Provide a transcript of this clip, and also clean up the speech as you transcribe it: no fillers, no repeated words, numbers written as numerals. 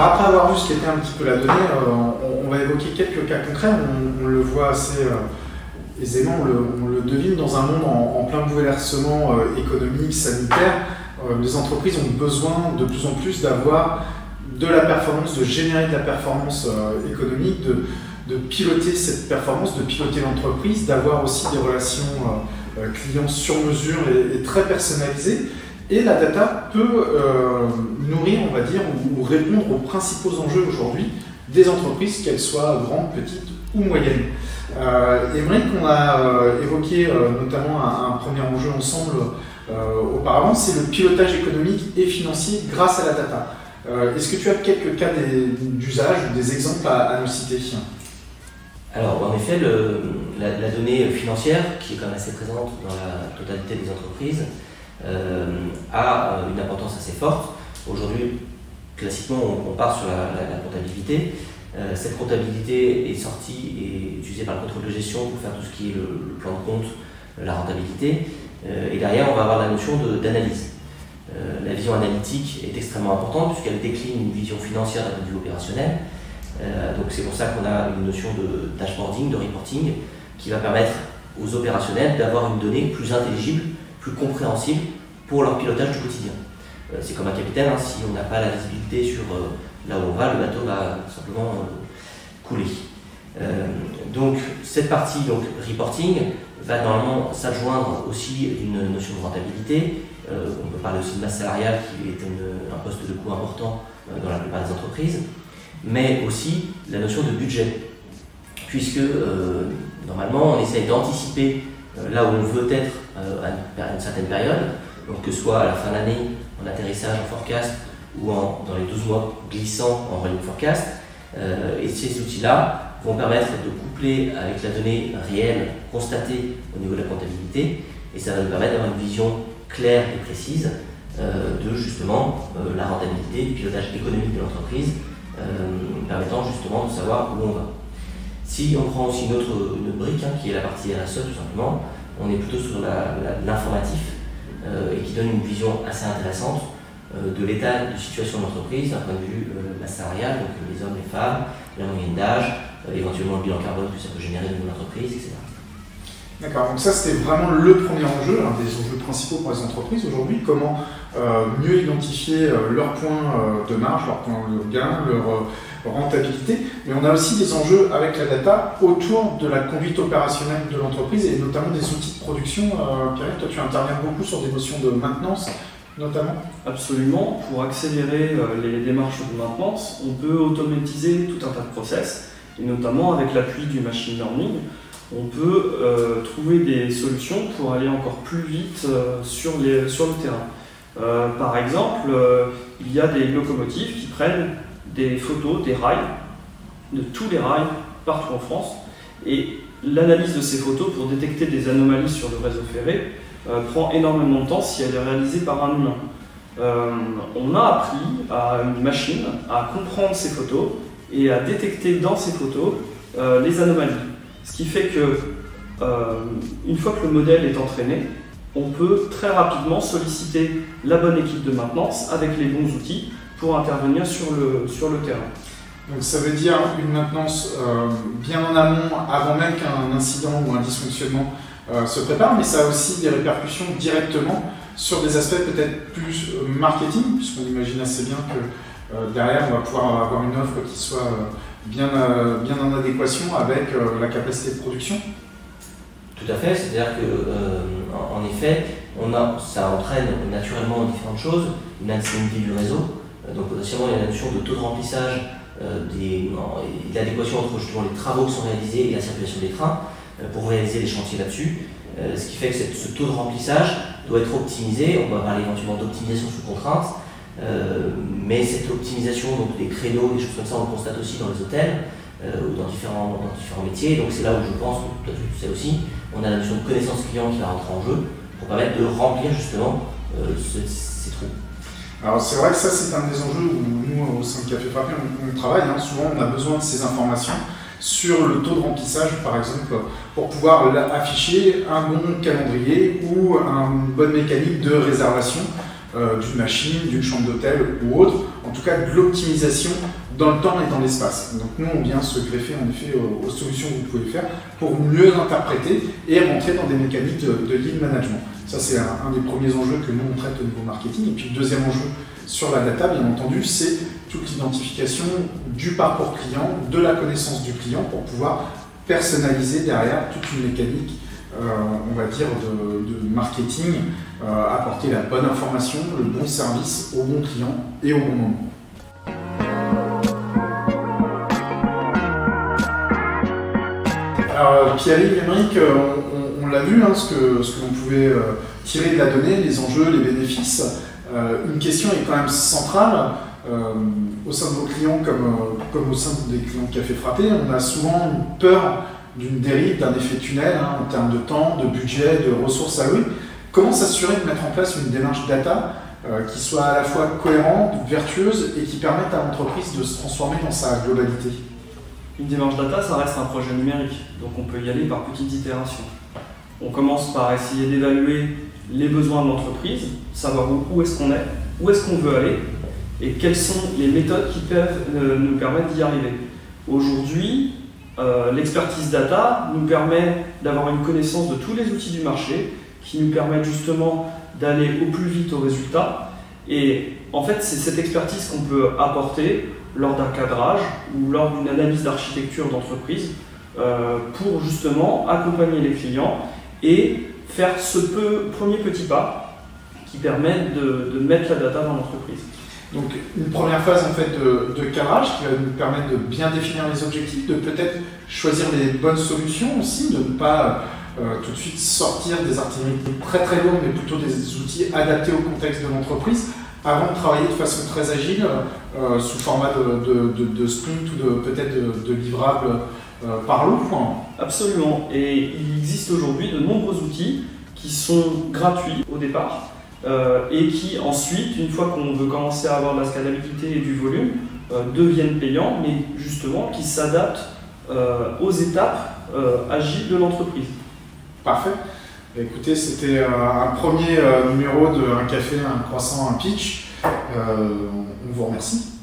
Alors après avoir vu ce qu'était un petit peu la donnée, on va évoquer quelques cas concrets. On le voit assez aisément, on le devine dans un monde en plein bouleversement économique, sanitaire. Les entreprises ont besoin de plus en plus d'avoir de la performance, de générer de la performance économique, de piloter cette performance, de piloter l'entreprise, d'avoir aussi des relations clients sur mesure et très personnalisées. Et la data peut nourrir, on va dire, ou répondre aux principaux enjeux aujourd'hui des entreprises, qu'elles soient grandes, petites ou moyennes. Émeric, on a évoqué notamment un premier enjeu ensemble auparavant, c'est le pilotage économique et financier grâce à la data. Est-ce que tu as quelques cas d'usage ou des exemples à nous citer? Alors, en effet, la donnée financière, qui est quand même assez présente dans la totalité des entreprises, a une importance assez forte. Aujourd'hui, classiquement, on part sur la comptabilité. Cette comptabilité est sortie et utilisée par le contrôle de gestion pour faire tout ce qui est le plan de compte, la rentabilité. Et derrière, on va avoir la notion d'analyse. La vision analytique est extrêmement importante puisqu'elle décline une vision financière d'un point de vue opérationnel. Donc c'est pour ça qu'on a une notion de dashboarding, de reporting, qui va permettre aux opérationnels d'avoir une donnée plus intelligible, plus compréhensible pour leur pilotage du quotidien. C'est comme un capitaine, hein, si on n'a pas la visibilité sur là où on va, le bateau va simplement couler. Donc cette partie reporting va normalement s'adjoindre aussi d'une notion de rentabilité. On peut parler aussi de masse salariale qui est un poste de coût important dans la plupart des entreprises, mais aussi la notion de budget, puisque normalement on essaye d'anticiper là où on veut être à une certaine période, donc que ce soit à la fin de l'année en atterrissage en forecast ou dans les 12 mois glissants en rolling forecast. Et ces outils-là vont permettre de coupler avec la donnée réelle constatée au niveau de la comptabilité, et ça va nous permettre d'avoir une vision claire et précise de justement la rentabilité, du pilotage économique de l'entreprise, permettant justement de savoir où on va. Si on prend aussi une brique qui est la partie RSE tout simplement, on est plutôt sur l'informatif et qui donne une vision assez intéressante de l'état de situation de l'entreprise d'un point de vue masse salariale, donc les hommes, les femmes, la moyenne d'âge, éventuellement le bilan carbone que ça peut générer dans l'entreprise, etc. D'accord, donc ça c'était vraiment le premier enjeu, un des enjeux principaux pour les entreprises aujourd'hui, comment mieux identifier leurs points de marge, leurs points de gain, leur rentabilité, mais on a aussi des enjeux avec la data autour de la conduite opérationnelle de l'entreprise et notamment des outils de production. Pierre, toi tu interviens beaucoup sur des notions de maintenance notamment. Absolument, pour accélérer les démarches de maintenance, on peut automatiser tout un tas de process, et notamment avec l'appui du machine learning, on peut trouver des solutions pour aller encore plus vite sur le terrain. Par exemple, il y a des locomotives qui prennent des photos des rails, de tous les rails partout en France, et l'analyse de ces photos pour détecter des anomalies sur le réseau ferré prend énormément de temps si elle est réalisée par un humain. On a appris à une machine à comprendre ces photos et à détecter dans ces photos les anomalies. Ce qui fait que, une fois que le modèle est entraîné, on peut très rapidement solliciter la bonne équipe de maintenance avec les bons outils pour intervenir sur le terrain. Donc ça veut dire une maintenance bien en amont, avant même qu'un incident ou un dysfonctionnement se prépare, mais ça a aussi des répercussions directement sur des aspects peut-être plus marketing, puisqu'on imagine assez bien que derrière on va pouvoir avoir une offre qui soit bien en adéquation avec la capacité de production. Tout à fait, c'est-à-dire que en effet, ça entraîne naturellement différentes choses, une instabilité du réseau, donc potentiellement il y a la notion de taux de remplissage, l'adéquation entre justement les travaux qui sont réalisés et la circulation des trains pour réaliser les chantiers là-dessus, ce qui fait que ce taux de remplissage doit être optimisé. On va parler éventuellement d'optimisation sous contrainte, mais cette optimisation, donc des créneaux, des choses comme ça, on le constate aussi dans les hôtels ou dans différents métiers. Donc c'est là où je pense, que toi tu sais aussi, on a la notion de connaissance client qui va rentrer en jeu pour permettre de remplir justement ces trous. Alors c'est vrai que ça c'est un des enjeux où nous au sein de Café Frappé on travaille, souvent on a besoin de ces informations sur le taux de remplissage par exemple pour pouvoir afficher un bon calendrier ou une bonne mécanique de réservation d'une machine, d'une chambre d'hôtel ou autre, en tout cas de l'optimisation dans le temps et dans l'espace. Donc nous, on vient se greffer en effet aux solutions que vous pouvez faire pour mieux interpréter et rentrer dans des mécaniques de lead management. Ça, c'est un des premiers enjeux que nous, on traite au niveau marketing. Et puis le deuxième enjeu sur la data, bien entendu, c'est toute l'identification du parcours client, de la connaissance du client pour pouvoir personnaliser derrière toute une mécanique, on va dire, de marketing, apporter la bonne information, le bon service au bon client et au bon moment. Alors Pierre-Yves, Aymeric, on l'a vu, hein, ce que l'on pouvait tirer de la donnée, les enjeux, les bénéfices. Une question est quand même centrale au sein de vos clients comme au sein des clients de Café Frappé. On a souvent une peur d'une dérive, d'un effet tunnel en termes de temps, de budget, de ressources allouées. Comment s'assurer de mettre en place une démarche data qui soit à la fois cohérente, vertueuse et qui permette à l'entreprise de se transformer dans sa globalité? Une démarche data, ça reste un projet numérique, donc on peut y aller par petites itérations. On commence par essayer d'évaluer les besoins de l'entreprise, savoir où est-ce qu'on est, où est-ce qu'on veut aller, et quelles sont les méthodes qui peuvent nous permettre d'y arriver. Aujourd'hui, l'expertise data nous permet d'avoir une connaissance de tous les outils du marché, qui nous permettent justement d'aller au plus vite au résultat. Et en fait, c'est cette expertise qu'on peut apporter lors d'un cadrage ou lors d'une analyse d'architecture d'entreprise pour justement accompagner les clients et faire ce premier petit pas qui permet de mettre la data dans l'entreprise. Donc une première phase en fait de cadrage qui va nous permettre de bien définir les objectifs, de peut-être choisir les bonnes solutions aussi, de ne pas tout de suite sortir des artilleries très très lourdes, mais plutôt des outils adaptés au contexte de l'entreprise, avant de travailler de façon très agile, sous format de sprint ou peut-être de livrables par lot. Absolument, et il existe aujourd'hui de nombreux outils qui sont gratuits au départ, et qui ensuite, une fois qu'on veut commencer à avoir de la scalabilité et du volume, deviennent payants, mais justement qui s'adaptent aux étapes agiles de l'entreprise. Parfait. Écoutez, c'était un premier numéro de Un café, un croissant, un pitch. On vous remercie.